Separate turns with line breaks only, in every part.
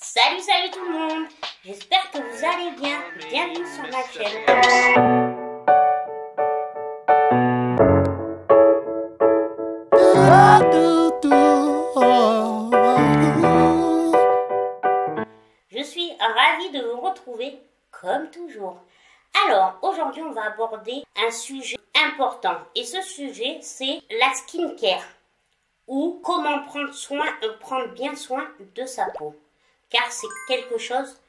Salut tout le monde, j'espère que vous allez bien, bienvenue sur ma chaîne. Je suis ravie de vous retrouver comme toujours. Alors aujourd'hui on va aborder un sujet important et ce sujet c'est la skincare ou comment prendre bien soin de sa peau. Car c'est quelque chose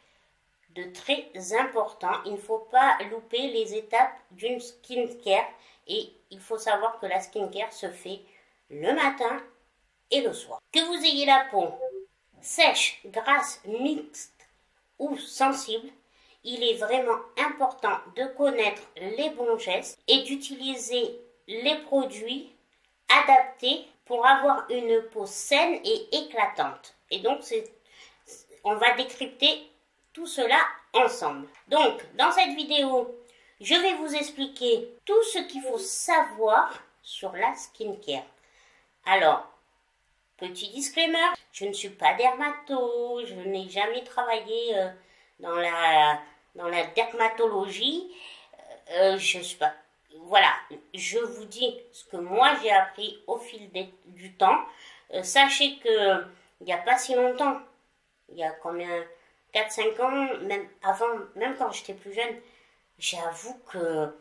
de très important. Il ne faut pas louper les étapes d'une skincare. Et il faut savoir que la skincare se fait le matin et le soir. Que vous ayez la peau sèche, grasse, mixte ou sensible, il est vraiment important de connaître les bons gestes et d'utiliser les produits adaptés pour avoir une peau saine et éclatante. Et donc, on va décrypter tout cela ensemble. Donc, dans cette vidéo, je vais vous expliquer tout ce qu'il faut savoir sur la skincare. Alors, petit disclaimer, je ne suis pas dermato, je n'ai jamais travaillé dans la dermatologie. Je suis pas... Voilà, je vous dis ce que moi j'ai appris au fil du temps. Sachez que il n'y a pas si longtemps, il y a combien 4-5 ans, même avant, même quand j'étais plus jeune, j'avoue que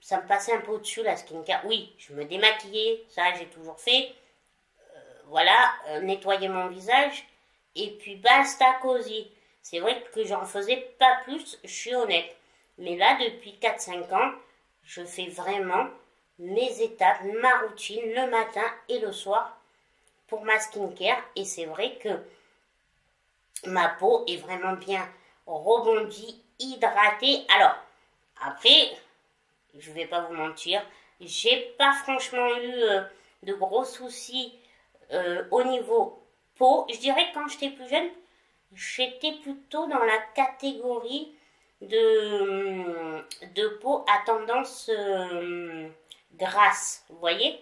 ça me passait un peu au-dessus la skincare. Oui, je me démaquillais, ça j'ai toujours fait. Voilà, nettoyer mon visage et puis basta cosy. C'est vrai que j'en faisais pas plus, je suis honnête. Mais là, depuis 4-5 ans, je fais vraiment mes étapes, ma routine le matin et le soir pour ma skincare. Et c'est vrai que ma peau est vraiment bien rebondie, hydratée. Alors, après, je vais pas vous mentir, j'ai pas franchement eu de gros soucis au niveau peau. Je dirais que quand j'étais plus jeune, j'étais plutôt dans la catégorie de peau à tendance grasse, vous voyez.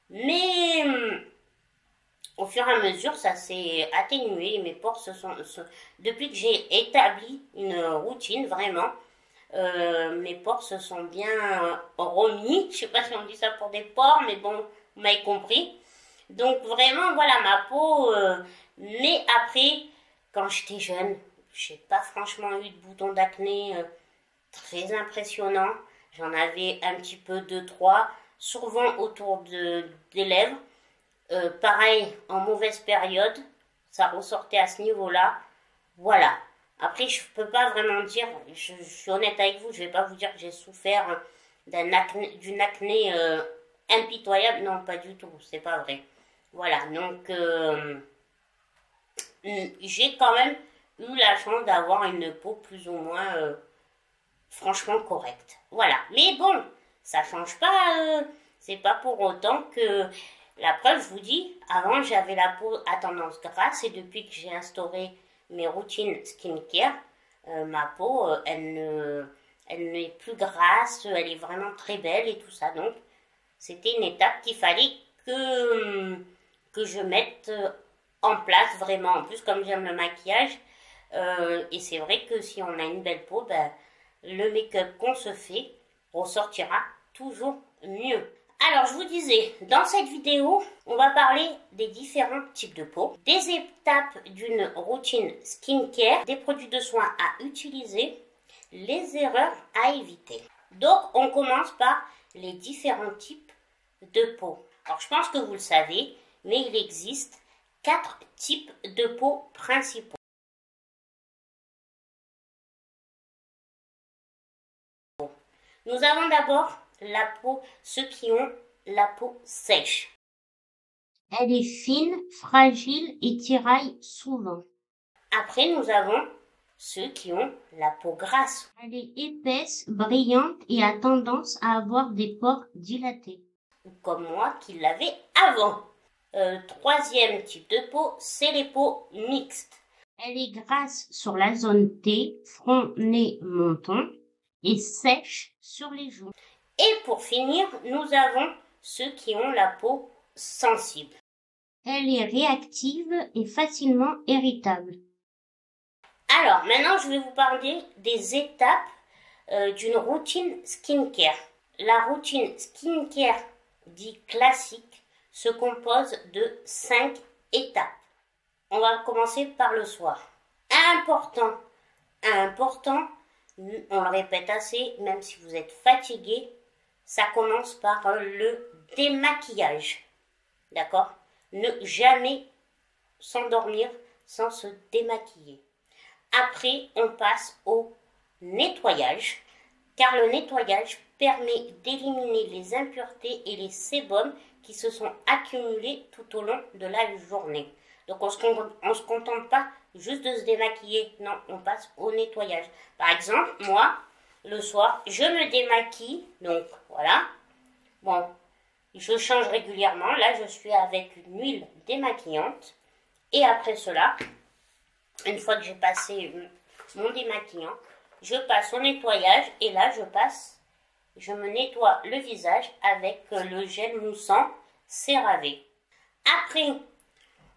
Mais au fur et à mesure, ça s'est atténué. Mes pores depuis que j'ai établi une routine, vraiment, mes pores se sont bien remis. Je sais pas si on dit ça pour des pores, mais bon, vous m'avez compris. Donc vraiment, voilà ma peau. Mais après, quand j'étais jeune, j'ai pas franchement eu de boutons d'acné très impressionnants. J'en avais un petit peu 2-3, souvent autour des lèvres. Pareil, en mauvaise période, ça ressortait à ce niveau-là. Voilà. Après, je peux pas vraiment dire, je suis honnête avec vous, je vais pas vous dire que j'ai souffert d'une acné impitoyable. Non, pas du tout, c'est pas vrai. Voilà, donc j'ai quand même eu la chance d'avoir une peau plus ou moins franchement correcte. Voilà, mais bon, ça change pas, c'est pas pour autant que... La preuve, je vous dis, avant j'avais la peau à tendance grasse et depuis que j'ai instauré mes routines skincare, ma peau, elle n'est plus grasse, elle est vraiment très belle et tout ça. Donc, c'était une étape qu'il fallait que je mette en place vraiment. En plus, comme j'aime le maquillage, et c'est vrai que si on a une belle peau, ben, le make-up qu'on se fait ressortira toujours mieux. Alors, je vous disais, dans cette vidéo, on va parler des différents types de peau, des étapes d'une routine skincare, des produits de soins à utiliser, les erreurs à éviter. Donc, on commence par les différents types de peau. Alors, je pense que vous le savez, mais il existe 4 types de peau principaux. Nous avons d'abord la peau, ceux qui ont la peau sèche. Elle est fine, fragile et tiraille souvent. Après, nous avons ceux qui ont la peau grasse. Elle est épaisse, brillante et a tendance à avoir des pores dilatés. Comme moi qui l'avais avant. Troisième type de peau, c'est les peaux mixtes. Elle est grasse sur la zone T, front, nez, menton et sèche sur les joues. Et pour finir, nous avons ceux qui ont la peau sensible. Elle est réactive et facilement irritable. Alors, maintenant, je vais vous parler des étapes d'une routine skincare. La routine skincare dite classique se compose de 5 étapes. On va commencer par le soir. Important, on le répète assez, même si vous êtes fatigué, ça commence par le démaquillage. D'accord? Ne jamais s'endormir sans se démaquiller. Après, on passe au nettoyage, car le nettoyage permet d'éliminer les impuretés et les sébums qui se sont accumulés tout au long de la journée. Donc on se contente pas juste de se démaquiller, non, on passe au nettoyage. Par exemple, moi, le soir, je me démaquille, donc voilà. Bon, je change régulièrement, là je suis avec une huile démaquillante. Et après cela, une fois que j'ai passé mon démaquillant, je passe au nettoyage et là je me nettoie le visage avec le gel moussant CeraVe. Après,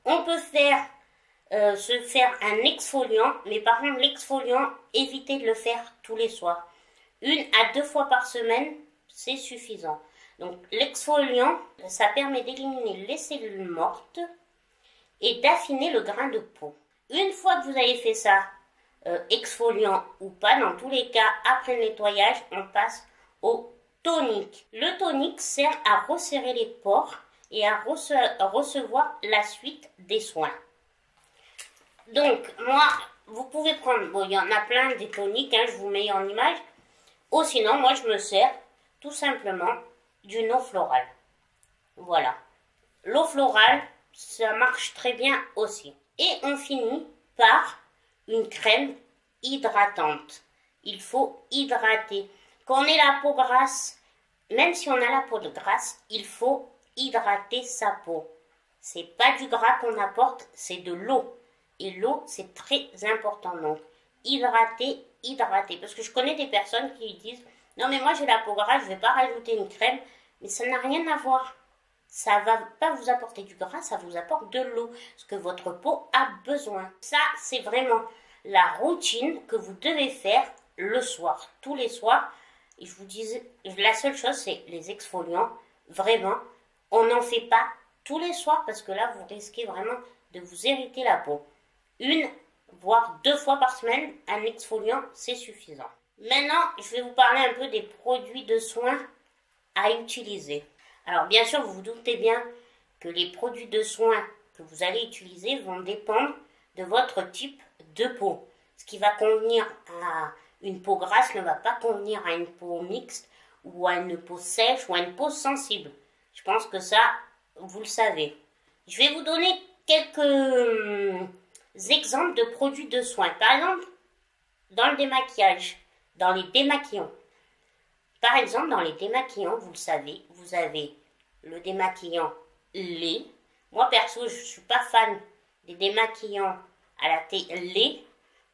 on peut se faire un exfoliant, mais par contre l'exfoliant, évitez de le faire tous les soirs. 1 à 2 fois par semaine, c'est suffisant. Donc l'exfoliant, ça permet d'éliminer les cellules mortes et d'affiner le grain de peau. Une fois que vous avez fait ça, exfoliant ou pas, dans tous les cas, après le nettoyage, on passe au tonique. Le tonique sert à resserrer les pores et à recevoir la suite des soins. Donc, moi, vous pouvez prendre, bon, il y en a plein des toniques, hein, je vous mets en image. Ou sinon, moi, je me sers tout simplement d'une eau florale. Voilà. L'eau florale, ça marche très bien aussi. Et on finit par une crème hydratante. Il faut hydrater. Quand on est la peau grasse, même si on a la peau de grasse, il faut hydrater sa peau. C'est pas du gras qu'on apporte, c'est de l'eau. Et l'eau, c'est très important. Donc, hydrater. Parce que je connais des personnes qui disent « Non, mais moi, j'ai la peau grasse, je vais pas rajouter une crème. » Mais ça n'a rien à voir. Ça va pas vous apporter du gras, ça vous apporte de l'eau. Ce que votre peau a besoin. Ça, c'est vraiment la routine que vous devez faire le soir. Tous les soirs. Et je vous disais, la seule chose, c'est les exfoliants. Vraiment, on n'en fait pas tous les soirs parce que là, vous risquez vraiment de vous irriter la peau. 1 voire 2 fois par semaine, un exfoliant, c'est suffisant. Maintenant, je vais vous parler un peu des produits de soins à utiliser. Alors, bien sûr, vous vous doutez bien que les produits de soins que vous allez utiliser vont dépendre de votre type de peau. Ce qui va convenir à une peau grasse ne va pas convenir à une peau mixte ou à une peau sèche ou à une peau sensible. Je pense que ça, vous le savez. Je vais vous donner quelques exemples de produits de soins. Par exemple, dans le démaquillage, dans les démaquillants. Par exemple, dans les démaquillants, vous le savez, vous avez le démaquillant lait. Moi, perso, je ne suis pas fan des démaquillants à la lait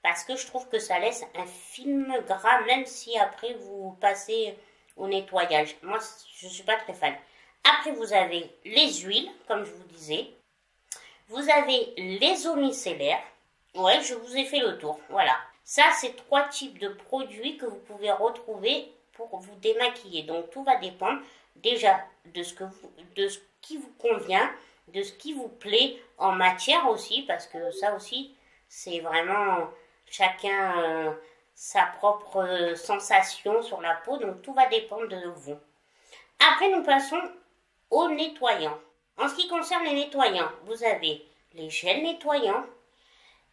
parce que je trouve que ça laisse un film gras, même si après vous passez au nettoyage. Moi, je ne suis pas très fan. Après, vous avez les huiles, comme je vous disais. Vous avez les eaux micellaires. Ouais, je vous ai fait le tour. Voilà. Ça, c'est 3 types de produits que vous pouvez retrouver pour vous démaquiller. Donc, tout va dépendre déjà de ce qui vous convient, de ce qui vous plaît en matière aussi, parce que ça aussi, c'est vraiment chacun sa propre sensation sur la peau. Donc, tout va dépendre de vous. Après, nous passons aux nettoyants. En ce qui concerne les nettoyants, vous avez les gels nettoyants,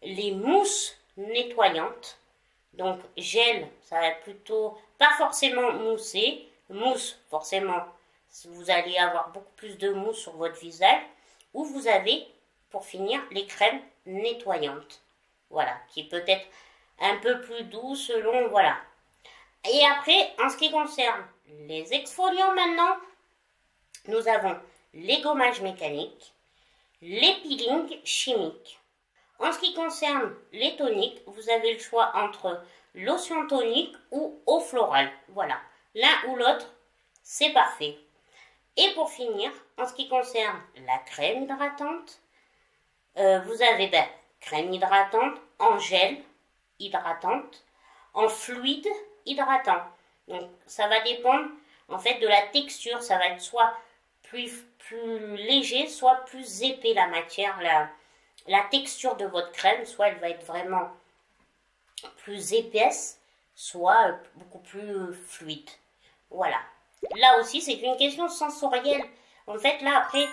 les mousses nettoyantes. Donc, gel, ça va être plutôt pas forcément moussé. Mousse, forcément, vous allez avoir beaucoup plus de mousse sur votre visage. Ou vous avez, pour finir, les crèmes nettoyantes. Voilà, qui peut être un peu plus doux selon, voilà. Et après, en ce qui concerne les exfoliants maintenant, nous avons les gommages mécaniques, les peelings chimiques. En ce qui concerne les toniques, vous avez le choix entre lotion tonique ou eau florale. Voilà, l'un ou l'autre, c'est parfait. Et pour finir, en ce qui concerne la crème hydratante, vous avez crème hydratante en gel hydratante, en fluide hydratant. Donc ça va dépendre en fait de la texture, ça va être soit plus léger, soit plus épais la matière, la texture de votre crème, soit elle va être vraiment plus épaisse, soit beaucoup plus fluide. Voilà. Là aussi, c'est une question sensorielle. En fait, là, après,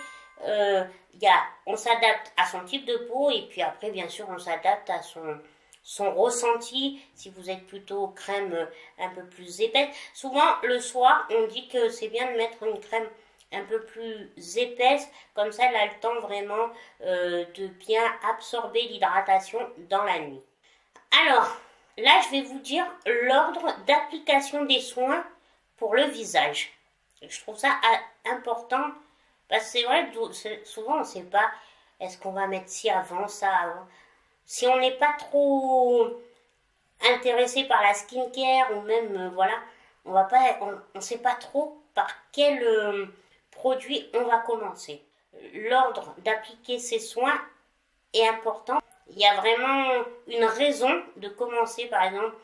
on s'adapte à son type de peau et puis après, bien sûr, on s'adapte à son ressenti. Si vous êtes plutôt crème un peu plus épaisse. Souvent, le soir, on dit que c'est bien de mettre une crème un peu plus épaisse. Comme ça, elle a le temps vraiment de bien absorber l'hydratation dans la nuit. Alors, là, je vais vous dire l'ordre d'application des soins pour le visage. Je trouve ça important parce que c'est vrai que souvent on ne sait pas est-ce qu'on va mettre ci avant, ça avant. Si on n'est pas trop intéressé par la skincare ou même voilà, on sait pas trop par quel produit on va commencer. L'ordre d'appliquer ces soins est important. Il y a vraiment une raison de commencer par exemple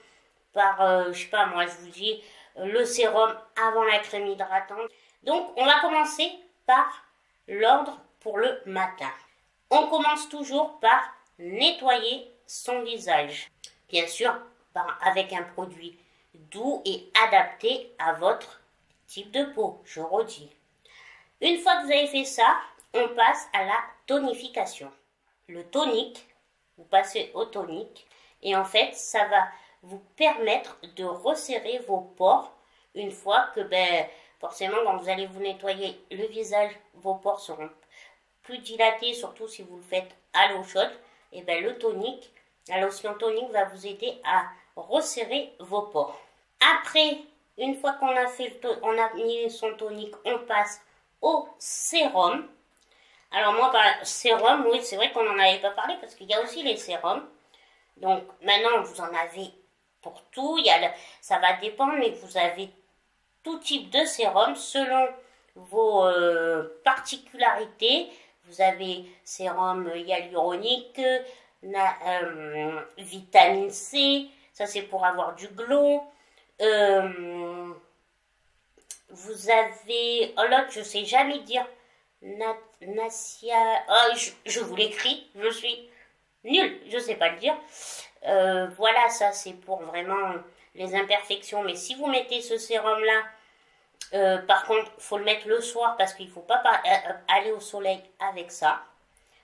par, je sais pas moi, je vous dis le sérum avant la crème hydratante. Donc on va commencer par l'ordre pour le matin. On commence toujours par nettoyer son visage. Bien sûr, avec un produit doux et adapté à votre type de peau, je redis. Une fois que vous avez fait ça, on passe à la tonification. Le tonique, vous passez au tonique et en fait, ça va vous permettre de resserrer vos pores une fois que, forcément, quand vous allez vous nettoyer le visage, vos pores seront plus dilatés, surtout si vous le faites à l'eau chaude. Et le tonique, la lotion tonique va vous aider à resserrer vos pores. Après, une fois qu'on a fait on a mis son tonique, on passe au sérum. Alors moi, sérum, oui, c'est vrai qu'on n'en avait pas parlé parce qu'il y a aussi les sérums. Donc maintenant, vous en avez pour tout. Ça va dépendre, mais vous avez tout type de sérum selon vos particularités. Vous avez sérum hyaluronique, vitamine C, ça c'est pour avoir du glow. Vous avez, l'autre je sais jamais dire, Nasia, je vous l'écris, je suis nulle, je sais pas le dire. Voilà, ça c'est pour vraiment les imperfections. Mais si vous mettez ce sérum là, par contre, il faut le mettre le soir parce qu'il ne faut pas aller au soleil avec ça.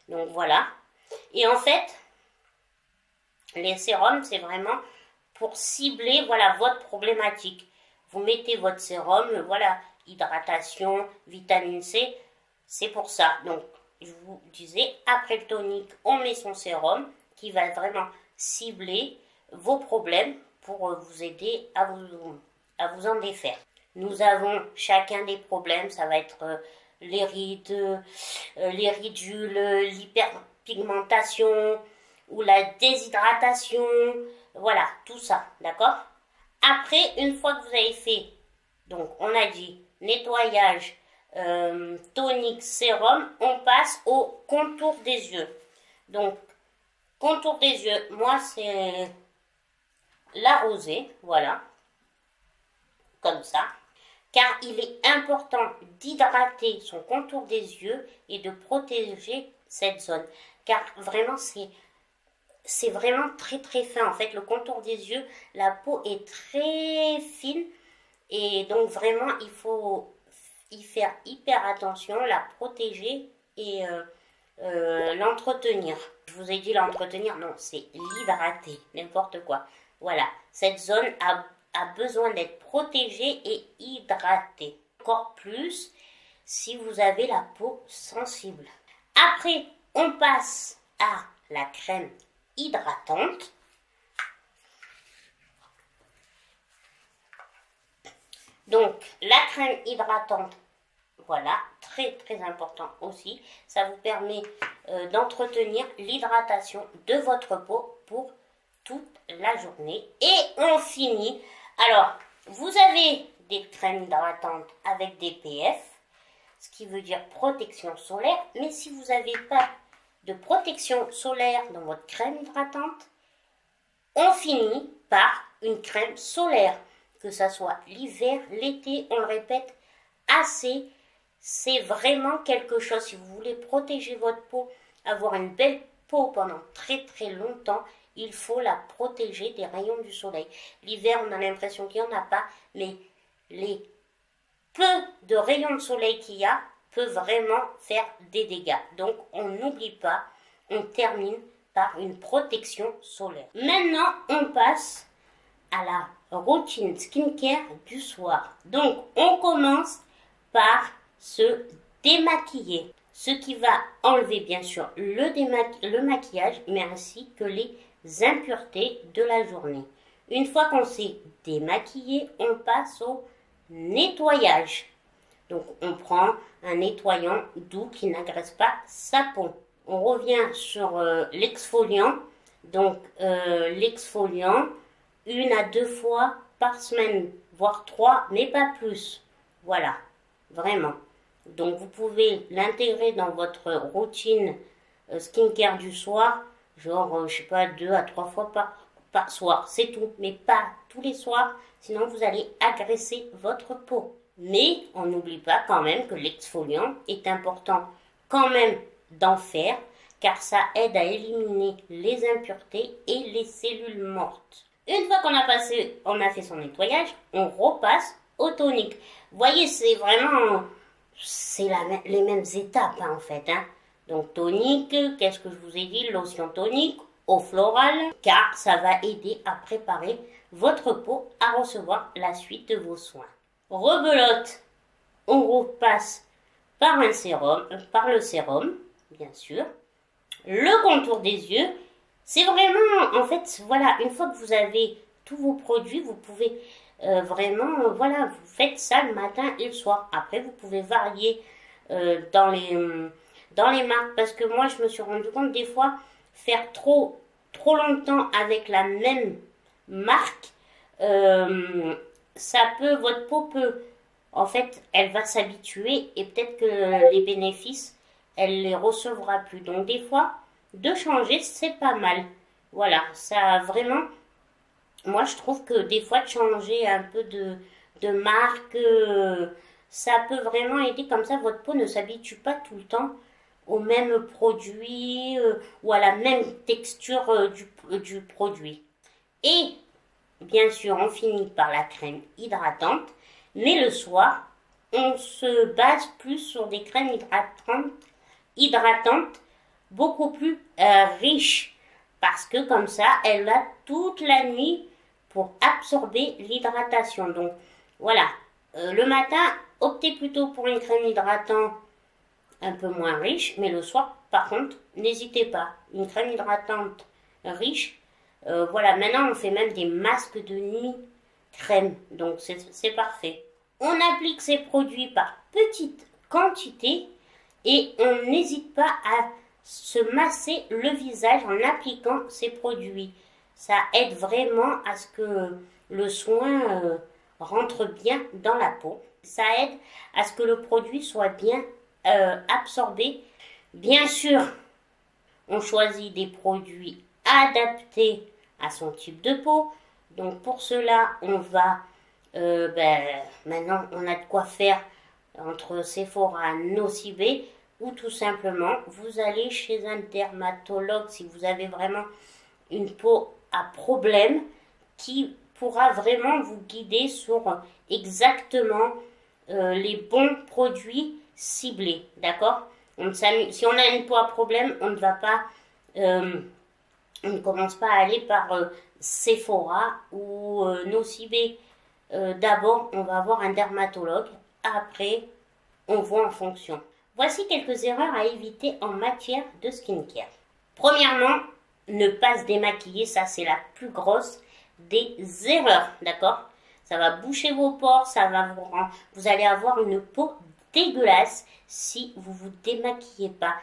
Donc voilà. Et en fait, les sérums, c'est vraiment pour cibler voilà, votre problématique. Vous mettez votre sérum, voilà, hydratation, vitamine C, c'est pour ça. Donc, je vous disais, après le tonique, on met son sérum qui va vraiment cibler vos problèmes pour vous aider à vous en défaire. Nous avons chacun des problèmes, ça va être les rides, les ridules, l'hyperpigmentation ou la déshydratation, voilà, tout ça, d'accord? Après, une fois que vous avez fait, donc on a dit nettoyage, tonique, sérum, on passe au contour des yeux. Donc, contour des yeux, moi c'est la rosée, voilà, comme ça. Car il est important d'hydrater son contour des yeux et de protéger cette zone. Car vraiment, c'est vraiment très très fin. En fait, le contour des yeux, la peau est très fine. Et donc vraiment, il faut y faire hyper attention, la protéger et l'entretenir. Je vous ai dit l'entretenir, non, c'est l'hydrater, n'importe quoi. Voilà, cette zone a besoin d'être protégée et hydratée. Encore plus si vous avez la peau sensible. Après, on passe à la crème hydratante. Donc, la crème hydratante, voilà, très très important aussi. Ça vous permet d'entretenir l'hydratation de votre peau pour toute la journée. Et on finit. Alors, vous avez des crèmes hydratantes avec des PF. ce qui veut dire protection solaire. Mais si vous n'avez pas de protection solaire dans votre crème hydratante, on finit par une crème solaire. Que ça soit l'hiver, l'été, on le répète assez, c'est vraiment quelque chose. Si vous voulez protéger votre peau, avoir une belle peau pendant très très longtemps, il faut la protéger des rayons du soleil. L'hiver, on a l'impression qu'il n'y en a pas, mais les peu de rayons de soleil qu'il y a peuvent vraiment faire des dégâts. Donc, on n'oublie pas, on termine par une protection solaire. Maintenant, on passe à la routine skincare du soir. Donc, on commence par se démaquiller. Ce qui va enlever bien sûr le maquillage, mais ainsi que les impuretés de la journée. Une fois qu'on s'est démaquillé, on passe au nettoyage. Donc on prend un nettoyant doux qui n'agresse pas sa peau. On revient sur l'exfoliant. Donc l'exfoliant 1 à 2 fois par semaine, voire 3, mais pas plus. Voilà, vraiment. Donc vous pouvez l'intégrer dans votre routine skincare du soir, genre je sais pas 2 à 3 fois par soir, c'est tout, mais pas tous les soirs, sinon vous allez agresser votre peau. Mais on n'oublie pas quand même que l'exfoliant est important quand même d'en faire, car ça aide à éliminer les impuretés et les cellules mortes. Une fois qu'on a fait son nettoyage, on repasse au tonique. Vous voyez, c'est vraiment, les mêmes étapes hein, en fait. Hein. Donc tonique, qu'est-ce que je vous ai dit? Lotion tonique, eau florale, car ça va aider à préparer votre peau à recevoir la suite de vos soins. Rebelote, on repasse par le sérum, bien sûr. Le contour des yeux, c'est vraiment, en fait, voilà, une fois que vous avez tous vos produits, vous pouvez vraiment, voilà, vous faites ça le matin et le soir. Après, vous pouvez varier dans les marques, parce que moi, je me suis rendu compte des fois, faire trop longtemps avec la même marque, votre peau peut, en fait, elle va s'habituer et peut-être que les bénéfices, elle les recevra plus. Donc des fois, de changer, c'est pas mal. Voilà, ça vraiment, moi je trouve que des fois de changer un peu de marque, ça peut vraiment aider. Comme ça, votre peau ne s'habitue pas tout le temps au même produit ou à la même texture du produit. Et bien sûr, on finit par la crème hydratante, mais le soir, on se base plus sur des crèmes hydratantes beaucoup plus riches, parce que comme ça, elle va toute la nuit pour absorber l'hydratation. Donc voilà, le matin, optez plutôt pour une crème hydratante un peu moins riche, mais le soir, par contre, n'hésitez pas, une crème hydratante riche. Voilà, maintenant on fait même des masques de nuit crème, donc c'est parfait. On applique ces produits par petites quantités et on n'hésite pas à se masser le visage en appliquant ces produits. Ça aide vraiment à ce que le soin rentre bien dans la peau. Ça aide à ce que le produit soit bien absorbé. Bien sûr, on choisit des produits adaptés à son type de peau. Donc pour cela, on va, maintenant on a de quoi faire entre Sephora, Nocibé, ou tout simplement vous allez chez un dermatologue si vous avez vraiment une peau à problème, qui pourra vraiment vous guider sur exactement les bons produits ciblés, d'accord? Si on a une peau à problème, on ne va pas, on ne commence pas à aller par Sephora ou Nocibé. D'abord, on va voir un dermatologue. Après, on voit en fonction. Voici quelques erreurs à éviter en matière de skincare. Premièrement, ne pas se démaquiller, ça c'est la plus grosse des erreurs, d'accord? Ça va boucher vos pores, vous allez avoir une peau dégueulasse si vous vous démaquillez pas.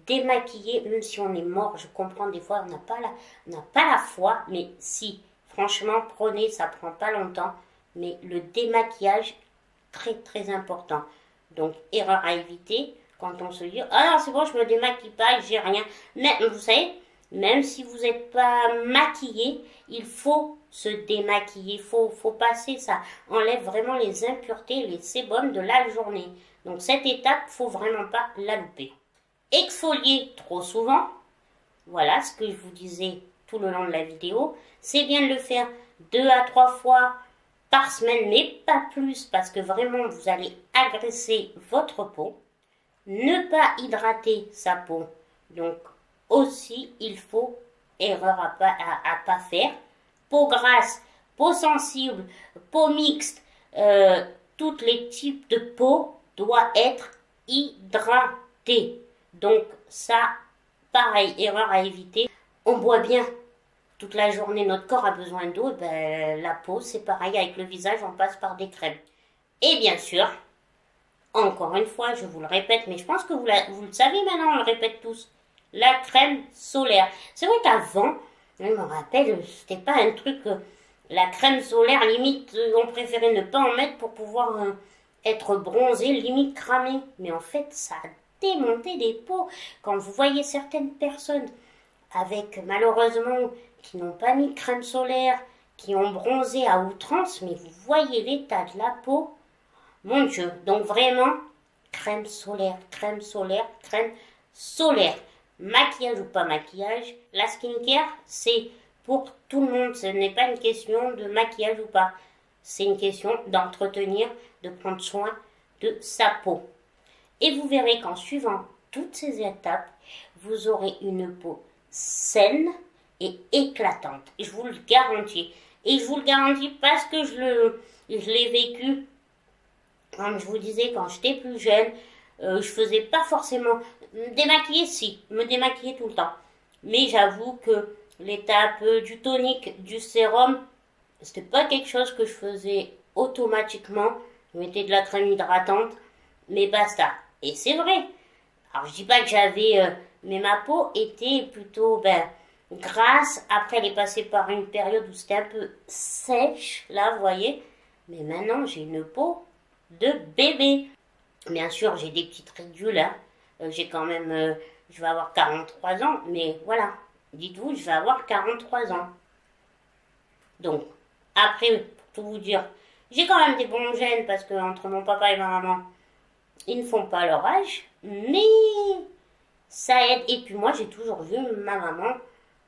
Démaquiller, même si on est mort, je comprends des fois on n'a pas la foi, mais si, franchement, prenez, ça prend pas longtemps, mais le démaquillage, très très important. Donc, erreur à éviter quand on se dit « Ah non, c'est bon, je me démaquille pas, j'ai rien. » Mais vous savez, même si vous n'êtes pas maquillé, il faut se démaquiller. Il faut passer, ça enlève vraiment les impuretés, les sébums de la journée. Donc, cette étape, faut vraiment pas la louper. Exfolier trop souvent. Voilà ce que je vous disais tout le long de la vidéo. C'est bien de le faire 2 à 3 fois par semaine, mais pas plus, parce que vraiment, vous allez agresser votre peau. Ne pas hydrater sa peau. Donc, aussi, il faut, erreur à pas faire, peau grasse, peau sensible, peau mixte, tous les types de peau doivent être hydratés. Donc, ça, pareil, erreur à éviter. On boit bien toute la journée, notre corps a besoin d'eau, ben, la peau, c'est pareil, avec le visage, on passe par des crèmes. Et bien sûr, encore une fois, je vous le répète, mais je pense que vous le savez maintenant, on le répète tous, la crème solaire. C'est vrai qu'avant, je me rappelle, c'était pas un truc, la crème solaire, limite, on préférait ne pas en mettre pour pouvoir être bronzé, limite cramé. Mais en fait, ça a démonté des peaux. Quand vous voyez certaines personnes avec, malheureusement, qui n'ont pas mis de crème solaire, qui ont bronzé à outrance, mais vous voyez l'état de la peau, mon Dieu. Donc vraiment, crème solaire, crème solaire, crème solaire. Maquillage ou pas maquillage, la skincare, c'est pour tout le monde. Ce n'est pas une question de maquillage ou pas. C'est une question d'entretenir, de prendre soin de sa peau. Et vous verrez qu'en suivant toutes ces étapes, vous aurez une peau saine et éclatante. Et je vous le garantis. Et je vous le garantis parce que je l'ai vécu. Comme je vous disais, quand j'étais plus jeune, je faisais pas forcément me démaquiller, si, me démaquiller tout le temps. Mais j'avoue que l'étape du tonique, du sérum, c'était pas quelque chose que je faisais automatiquement. Je mettais de la crème hydratante, mais basta. Et c'est vrai. Alors je dis pas que j'avais, mais ma peau était plutôt grasse. Après, elle est passée par une période où c'était un peu sèche, là, vous voyez. Mais maintenant, j'ai une peau de bébé. Bien sûr, j'ai des petites ridules, hein. J'ai quand même, je vais avoir 43 ans, mais voilà, dites-vous, je vais avoir 43 ans. Donc, après, pour tout vous dire, j'ai quand même des bons gènes parce que entre mon papa et ma maman, ils ne font pas leur âge, mais ça aide. Et puis moi, j'ai toujours vu ma maman,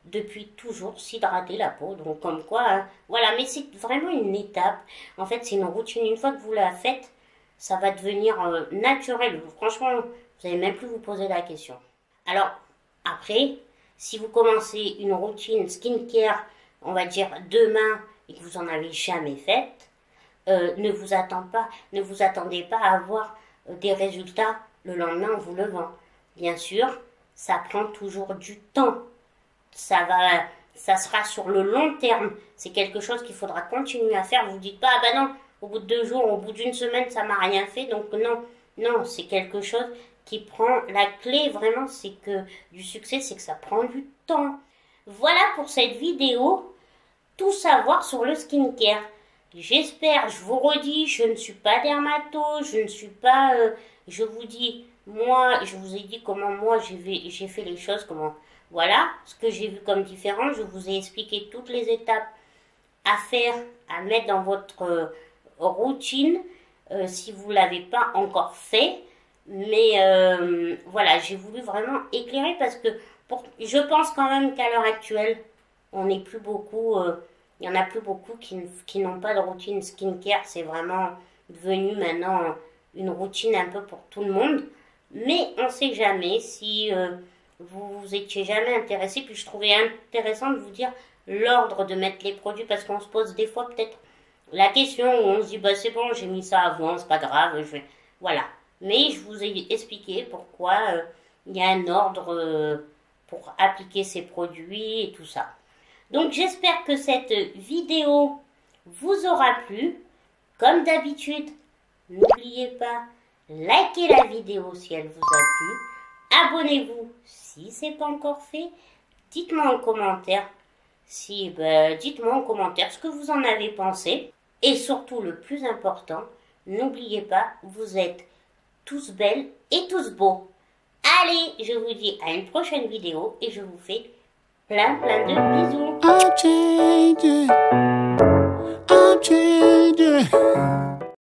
depuis toujours, s'hydrater la peau. Donc, comme quoi, hein, voilà, mais c'est vraiment une étape. En fait, c'est une routine. Une fois que vous la faites, ça va devenir naturel. Franchement, vous n'allez même plus vous poser la question. Alors, après, si vous commencez une routine skincare, on va dire demain, et que vous n'en avez jamais faite, ne vous attendez pas à avoir des résultats le lendemain en vous levant. Bien sûr, ça prend toujours du temps. Ça sera sur le long terme. C'est quelque chose qu'il faudra continuer à faire. Vous ne dites pas, ah ben non, au bout de 2 jours, au bout d'une semaine, ça m'a rien fait. Donc non, c'est quelque chose qui prend la clé vraiment, c'est que du succès, c'est que ça prend du temps. Voilà pour cette vidéo, tout savoir sur le skincare. J'espère, je vous redis, je ne suis pas dermato, je ne suis pas, je vous dis, moi, je vous ai dit comment moi j'ai fait les choses, comment, voilà, ce que j'ai vu comme différence, je vous ai expliqué toutes les étapes à faire, à mettre dans votre routine, si vous ne l'avez pas encore fait. Mais voilà, j'ai voulu vraiment éclairer parce que je pense quand même qu'à l'heure actuelle, on n'est plus beaucoup, il y en a plus beaucoup qui n'ont pas de routine skincare. C'est vraiment devenu maintenant une routine un peu pour tout le monde. Mais on ne sait jamais si vous étiez jamais intéressé. Puis je trouvais intéressant de vous dire l'ordre de mettre les produits parce qu'on se pose des fois peut-être la question où on se dit bah c'est bon, j'ai mis ça avant, c'est pas grave, voilà. Mais je vous ai expliqué pourquoi il y a un ordre pour appliquer ces produits et tout ça. Donc j'espère que cette vidéo vous aura plu. Comme d'habitude, n'oubliez pas, likez la vidéo si elle vous a plu. Abonnez-vous si ce n'est pas encore fait. Dites-moi en commentaire dites-moi en commentaire ce que vous en avez pensé. Et surtout, le plus important, n'oubliez pas, vous êtes tous belles et tous beaux. Allez, je vous dis à une prochaine vidéo et je vous fais plein de bisous.
I'm changing.